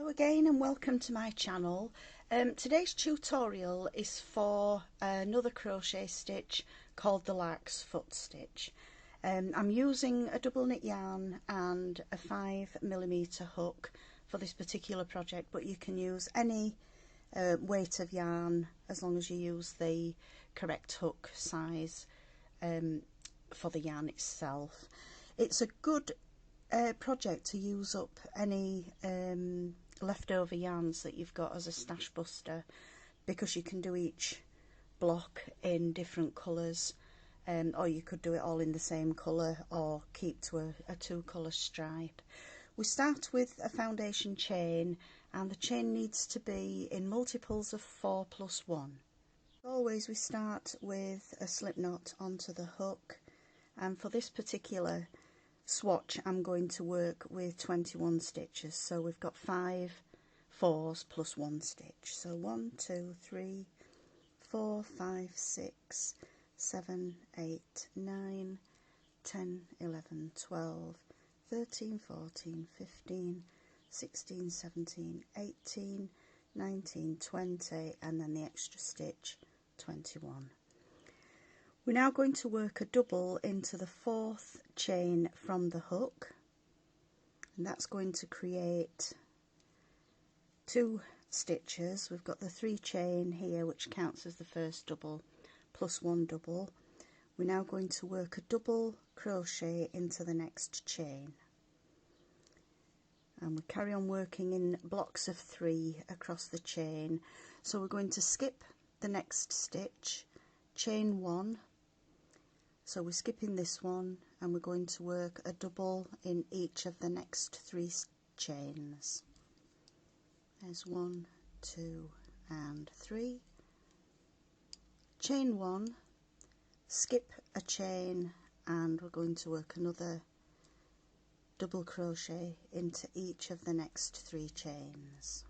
Hello again and welcome to my channel. Today's tutorial is for another crochet stitch called the Larksfoot stitch. I'm using a double knit yarn and a 5mm hook for this particular project, but you can use any weight of yarn as long as you use the correct hook size for the yarn itself. It's a good project to use up any leftover yarns that you've got as a stash buster, because you can do each block in different colours, or you could do it all in the same colour or keep to a two-colour stripe. We start with a foundation chain, and the chain needs to be in multiples of 4 plus 1. Always we start with a slip knot onto the hook, and for this particular swatch I'm going to work with 21 stitches, so we've got 5 4s plus 1 stitch, so 1 2 3 4 5 6 7 8 9 10 11 12 13 14 15 16 17 18 19 20, and then the extra stitch 21. We're now going to work a double into the 4th chain from the hook, and that's going to create 2 stitches. We've got the 3 chain here, which counts as the first double, plus 1 double. We're now going to work a double crochet into the next chain, and we carry on working in blocks of 3 across the chain. So we're going to skip the next stitch, chain 1. So we're skipping this one, and we're going to work a double in each of the next 3 chains. There's 1, 2 and 3. Chain 1, skip a chain, and we're going to work another double crochet into each of the next 3 chains.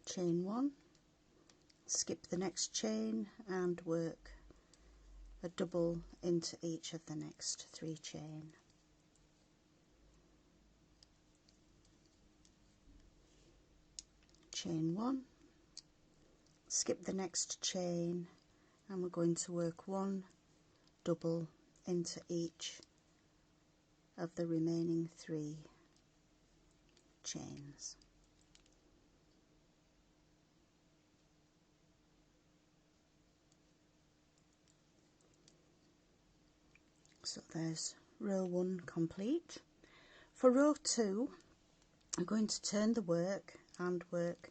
Chain 1, skip the next chain and work a double into each of the next 3 chain. Chain 1, skip the next chain, and we're going to work 1 double into each of the remaining 3 chains. So there's row 1 complete. For row 2, I'm going to turn the work and work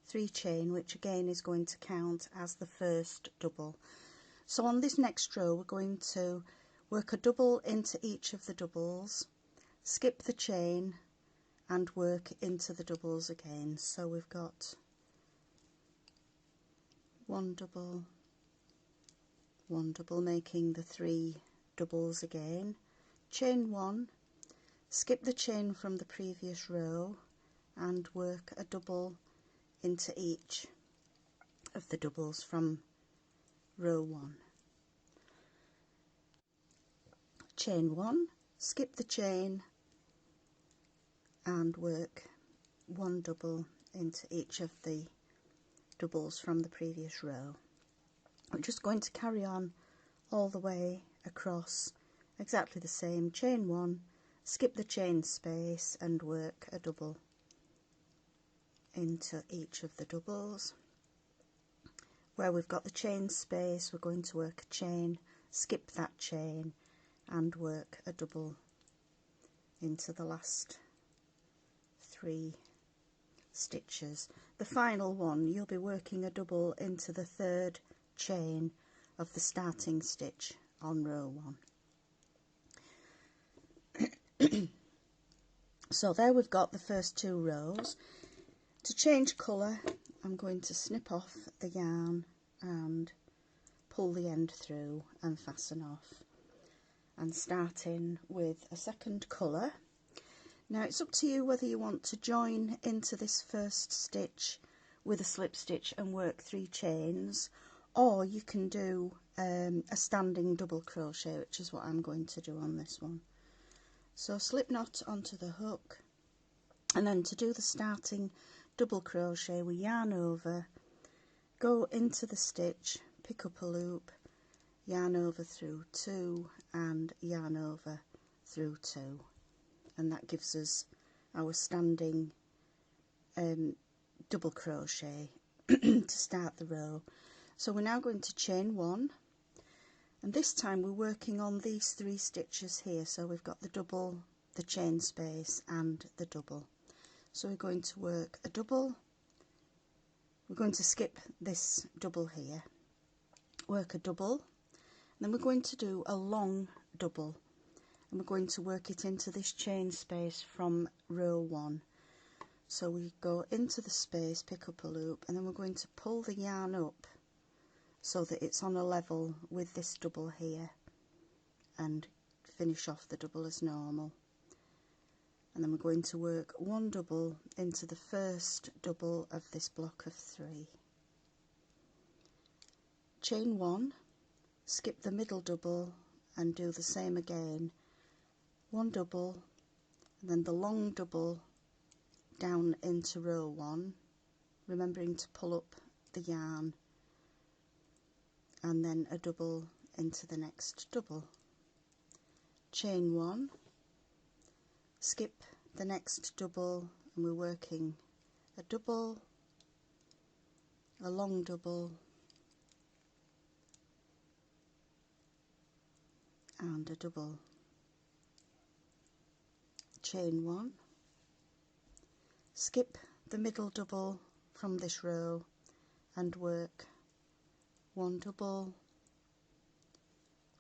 3 chain, which again is going to count as the first double. So on this next row we're going to work a double into each of the doubles, skip the chain and work into the doubles again. So we've got 1 double, 1 double, making the 3 doubles again, chain 1, skip the chain from the previous row and work a double into each of the doubles from row 1. Chain 1, skip the chain and work 1 double into each of the doubles from the previous row. We're just going to carry on all the way across exactly the same. Chain 1, skip the chain space and work a double into each of the doubles. Where we've got the chain space, we're going to work a chain, skip that chain and work a double into the last 3 stitches. The final one, you'll be working a double into the 3rd chain of the starting stitch on row 1. So there we've got the first 2 rows. To change colour, I'm going to snip off the yarn and pull the end through and fasten off, and starting with a second colour. Now it's up to you whether you want to join into this first stitch with a slip stitch and work 3 chains, or you can do a standing double crochet, which is what I'm going to do on this one. So slip knot onto the hook, and then to do the starting double crochet, we yarn over, go into the stitch, pick up a loop, yarn over through 2 and yarn over through 2, and that gives us our standing double crochet to start the row. So we're now going to chain 1, and this time we're working on these 3 stitches here. So we've got the double, the chain space and the double. So we're going to work a double, we're going to skip this double here, work a double, and then we're going to do a long double, and we're going to work it into this chain space from row 1. So we go into the space, pick up a loop, and then we're going to pull the yarn up so that it's on a level with this double here, and finish off the double as normal. And then we're going to work 1 double into the first double of this block of 3. Chain 1, skip the middle double and do the same again. 1 double, and then the long double down into row 1, remembering to pull up the yarn, and then a double into the next double. Chain 1, skip the next double, and we're working a double, a long double, and a double. Chain 1, skip the middle double from this row and work 1 double,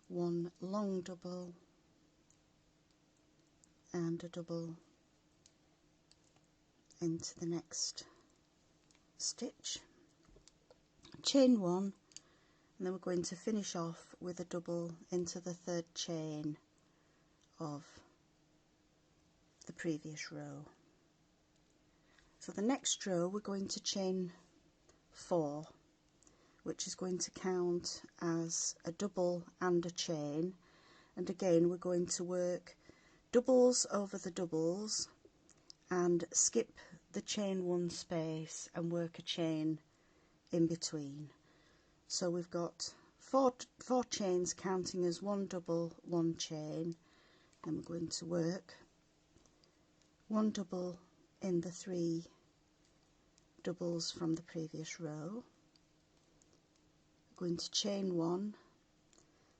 1 long double, and a double into the next stitch. Chain 1, and then we're going to finish off with a double into the 3rd chain of the previous row. So the next row we're going to chain 4, which is going to count as a double and a chain, and again we're going to work doubles over the doubles and skip the chain 1 space and work a chain in between. So we've got four chains counting as 1 double, 1 chain, and we're going to work 1 double in the 3 doubles from the previous row. We're going to chain 1,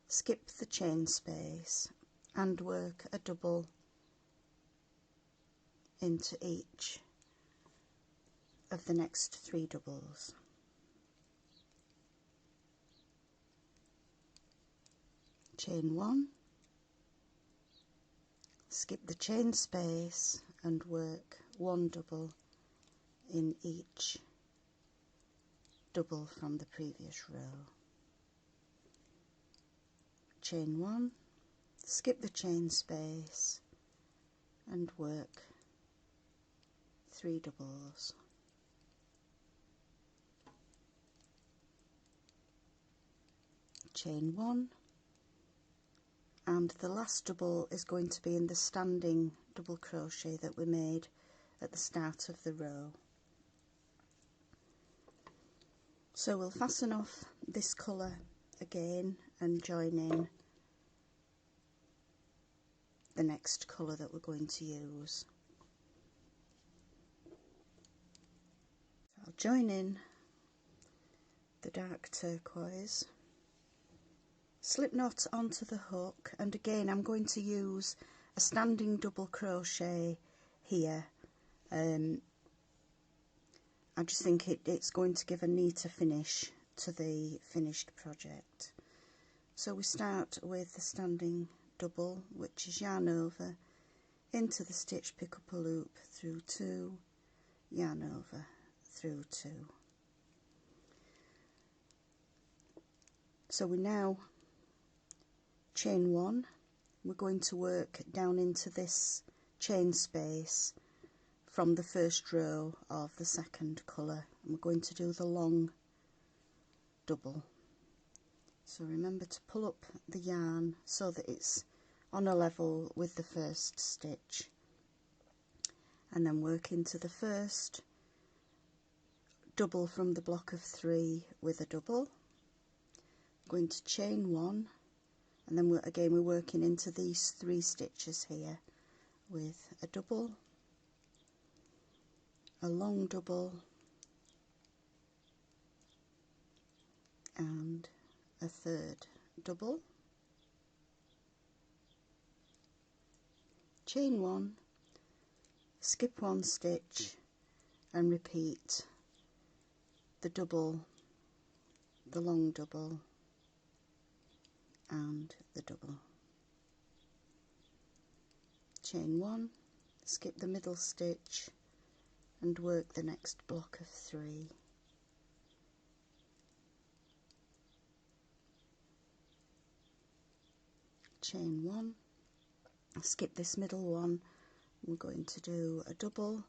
skip the chain space and work a double into each of the next 3 doubles. Chain 1, skip the chain space and work 1 double in each double from the previous row. Chain 1, skip the chain space and work 3 doubles. Chain 1, and the last double is going to be in the standing double crochet that we made at the start of the row. So we'll fasten off this colour again and join in the next colour that we're going to use. I'll join in the dark turquoise, slip knot onto the hook, and again I'm going to use a standing double crochet here. I just think it's going to give a neater finish to the finished project. So we start with the standing double, which is yarn over, into the stitch, pick up a loop, through 2, yarn over, through 2. So we now chain 1, we're going to work down into this chain space from the first row of the second colour, and we're going to do the long double. So remember to pull up the yarn so that it's on a level with the first stitch, and then work into the first double from the block of 3 with a double, going to chain 1, and then we're working into these 3 stitches here with a double, a long double, and a third double, chain 1, skip 1 stitch, and repeat the double, the long double, and the double. Chain 1, skip the middle stitch, and work the next block of 3. Chain 1, skip this middle one, we're going to do a double,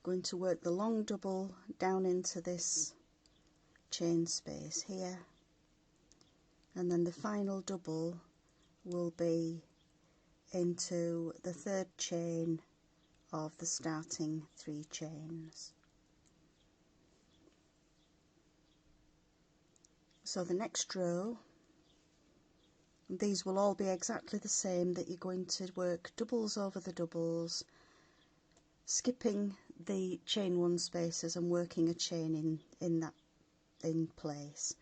going to work the long double down into this chain space here, and then the final double will be into the 3rd chain of the starting 3 chains. So the next row, these will all be exactly the same, that you're going to work doubles over the doubles, skipping the chain 1 spaces and working a chain in place.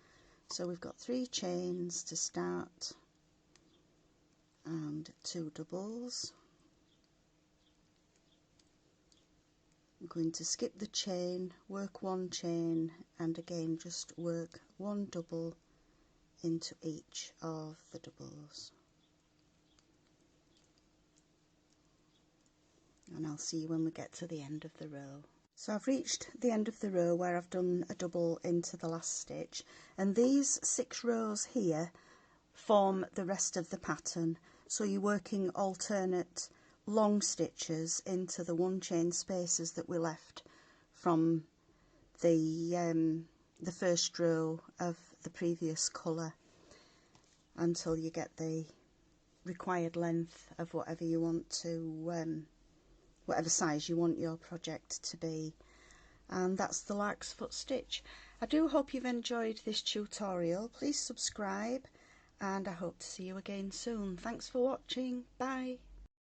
So we've got 3 chains to start and 2 doubles. I'm going to skip the chain, work 1 chain, and again just work 1 double into each of the doubles. And I'll see you when we get to the end of the row. So I've reached the end of the row where I've done a double into the last stitch, and these 6 rows here form the rest of the pattern. So you're working alternate long stitches into the 1 chain spaces that we left from the first row of the previous colour, until you get the required length of whatever you want to, whatever size you want your project to be. And that's the Larksfoot stitch. I do hope you've enjoyed this tutorial. Please subscribe, and I hope to see you again soon. Thanks for watching. Bye.